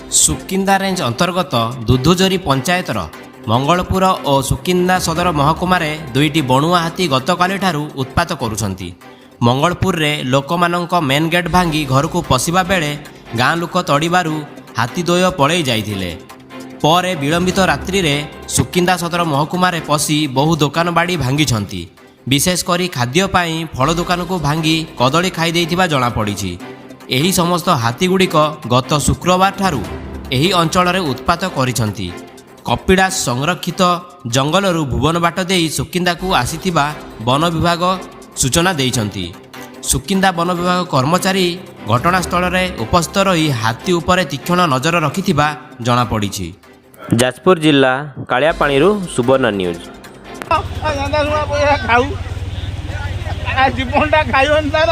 Sukinda range ଅନ୍ତର୍ଗତ ଦୁଧୁଜରି ପଞ୍ଚାୟତର ମଙ୍ଗଳପୁର ଓ ସୁକିନ୍ଦା ସଦର ମହକୁମାରେ ଦୁଇଟି ବଣୁଆ ହାତୀ ଗତକାଲିଠାରୁ ଉତ୍ପାତ କରୁଛନ୍ତି। ମଙ୍ଗଳପୁରରେ ଲୋକମାନଙ୍କ ମେନ୍ ଗେଟ୍ ଭାଙ୍ଗି ଘରକୁ ପଶିବା ବେଳେ ଗାଁ ଲୋକ ତଡ଼ିବାରୁ ହାତୀ ଦ୍ୱୟ ପଳେଇ ଯାଇଥିଲେ। ପରେ ବିଳମ୍ବିତ ରାତ୍ରିରେ ସୁକିନ୍ଦା ସଦର ମହକୁମାରେ ପଶି ବହୁ ଦୋକାନ ବାଡ଼ି ଭାଙ୍ଗିଛନ୍ତି। ବିଶେଷ କରି ଖାଦ୍ୟ ପାଇଁ ଫଳ ଦୋକାନକୁ ଭାଙ୍ଗି କଦଳୀ ଖାଇ ଦେଇଥିବା ଜଣାପଡ଼ିଛି। ଏହି ସମସ୍ତ ହାତୀଗୁଡ଼ିକ ଗତ ଶୁକ୍ରବାର ଠାରୁ ଏହି ଅଞ୍ଚଳରେ ଉତ୍ପାତ କରିଛନ୍ତି। କପିଳାସ ସଂରକ୍ଷିତ ଜଙ୍ଗଲରୁ ଭୁବନ ବାଟ ଦେଇ ସୁକିନ୍ଦାକୁ ଆସିଥିବା ବନ ବିଭାଗ ସୂଚନା ଦେଇଛନ୍ତି। ସୁକିନ୍ଦା ବନ ବିଭାଗ କର୍ମଚାରୀ ଘଟଣାସ୍ଥଳରେ ଉପସ୍ଥିତ ରହି ହାତୀ ଉପରେ ତୀକ୍ଷ୍ଣ ନଜର ରଖିଥିବା ଜଣାପଡ଼ିଛି। ଯାଜପୁର ଜିଲ୍ଲା କାଳିଆପାଣିରୁ ସୁବର୍ଣ୍ଣ ନ୍ୟୁଜ୍। ଜୀବନଟା ଖାଇବନି ତାର